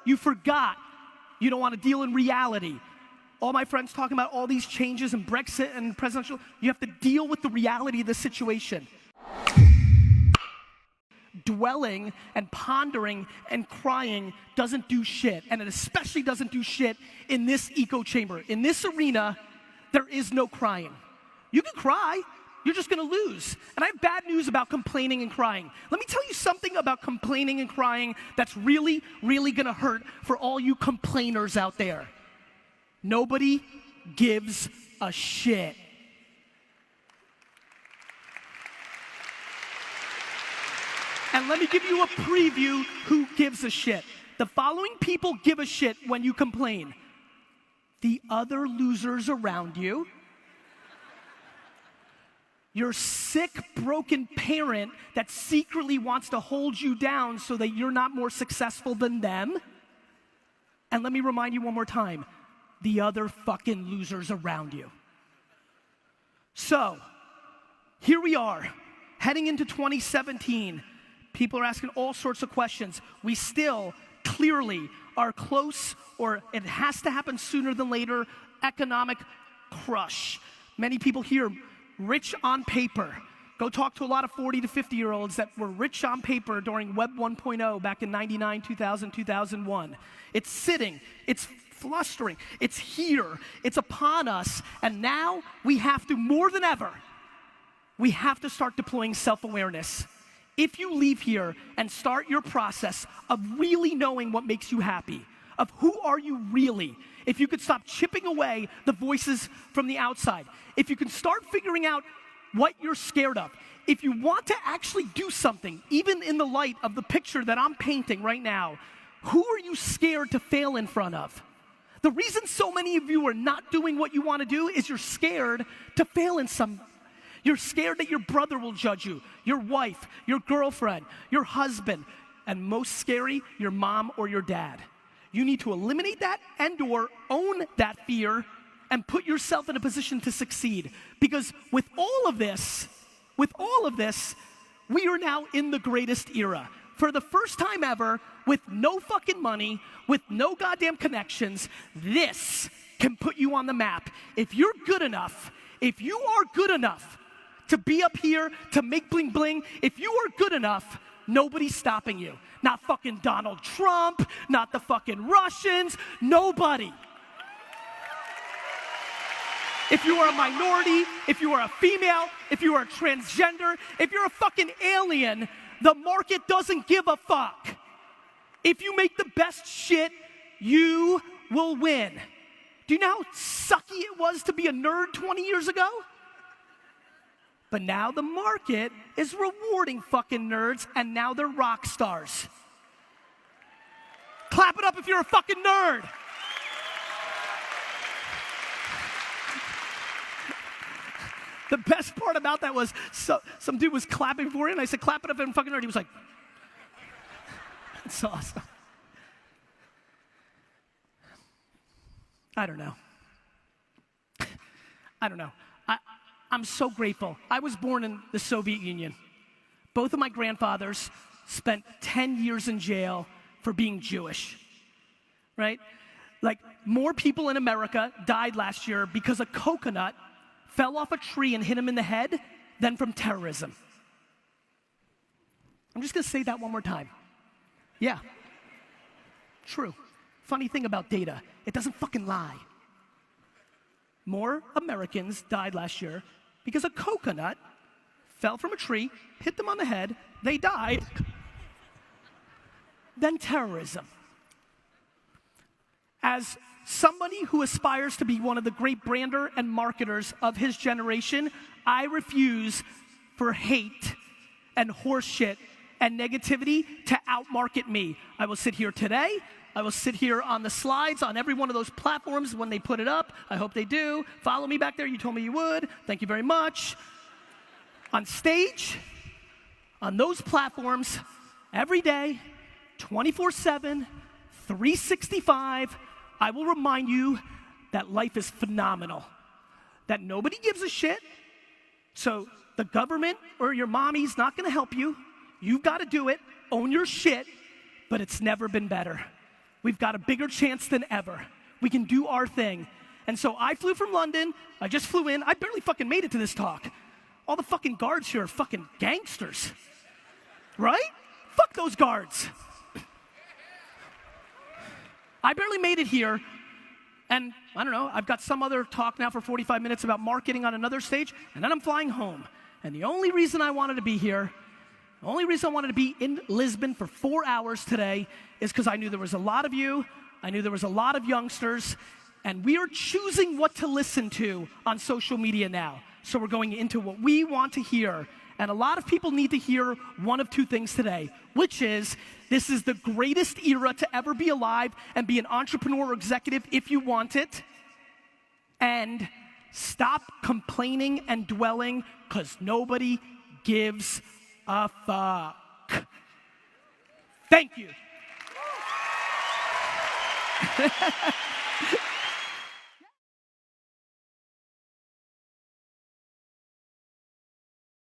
you forgot you don't want to deal in reality. All my friends talking about all these changes and Brexit and presidential, you have to deal with the reality of the situation. Dwelling and pondering and crying doesn't do shit, and it especially doesn't do shit in this echo chamber. In this arena, there is no crying. You can cry, you're just gonna lose. And I have bad news about complaining and crying. Let me tell you something about complaining and crying that's really, really gonna hurt for all you complainers out there. Nobody gives a shit. And let me give you a preview who gives a shit. The following people give a shit when you complain. The other losers around you, your sick, broken parent that secretly wants to hold you down so that you're not more successful than them. And let me remind you one more time, the other fucking losers around you. So, here we are, heading into 2017. People are asking all sorts of questions. We still clearly are close, or it has to happen sooner than later, economic crush. Many people here, rich on paper. Go talk to a lot of 40 to 50-year-olds that were rich on paper during Web 1.0 back in 99, 2000, 2001. It's sitting, it's flustering, it's here, it's upon us, and now we have to, more than ever, we have to start deploying self-awareness. If you leave here and start your process of really knowing what makes you happy, of who are you really, if you could stop chipping away the voices from the outside, if you can start figuring out what you're scared of, if you want to actually do something, even in the light of the picture that I'm painting right now, who are you scared to fail in front of? The reason so many of you are not doing what you want to do is you're scared to fail in some. You're scared that your brother will judge you, your wife, your girlfriend, your husband, and most scary, your mom or your dad. You need to eliminate that and/or own that fear and put yourself in a position to succeed. Because with all of this, we are now in the greatest era. For the first time ever, with no fucking money, with no goddamn connections, this can put you on the map. If you're good enough, if you are good enough to be up here, to make bling bling, if you are good enough, nobody's stopping you. Not fucking Donald Trump, not the fucking Russians, nobody. If you are a minority, if you are a female, if you are a transgender, if you're a fucking alien, the market doesn't give a fuck. If you make the best shit, you will win. Do you know how sucky it was to be a nerd 20 years ago? But now the market is rewarding fucking nerds, and now they're rock stars. Clap it up if you're a fucking nerd. The best part about that was some dude was clapping for it, and I said, clap it up if I'm a fucking nerd. He was like, that's awesome. I don't know. I'm so grateful. I was born in the Soviet Union. Both of my grandfathers spent 10 years in jail for being Jewish, right? Like, more people in America died last year because a coconut fell off a tree and hit him in the head than from terrorism. I'm just gonna say that one more time. Yeah, true. Funny thing about data, it doesn't fucking lie. More Americans died last year because a coconut fell from a tree, hit them on the head, they died, than terrorism. As somebody who aspires to be one of the great brander and marketers of his generation, I refuse for hate and horseshit and negativity to outmarket me. I will sit here today. I will sit here on the slides on every one of those platforms when they put it up. I hope they do. Follow me back there. You told me you would. Thank you very much. On stage, on those platforms, every day, 24/7, 365, I will remind you that life is phenomenal, that nobody gives a shit, so the government or your mommy's not gonna help you. You've gotta do it, own your shit, but it's never been better. we've got a bigger chance than ever. We can do our thing. And so I flew from London. I just flew in. I barely fucking made it to this talk. All the fucking guards here are fucking gangsters. Right? Fuck those guards. I barely made it here. And I don't know, I've got some other talk now for 45 minutes about marketing on another stage, and then I'm flying home. And the only reason I wanted to be here, the only reason I wanted to be in Lisbon for 4 hours today is because I knew there was a lot of you, I knew there was a lot of youngsters, and we are choosing what to listen to on social media now. So we're going into what we want to hear. And a lot of people need to hear one of two things today, which is, this is the greatest era to ever be alive and be an entrepreneur or executive if you want it. And stop complaining and dwelling, because nobody gives a fuck. Thank you.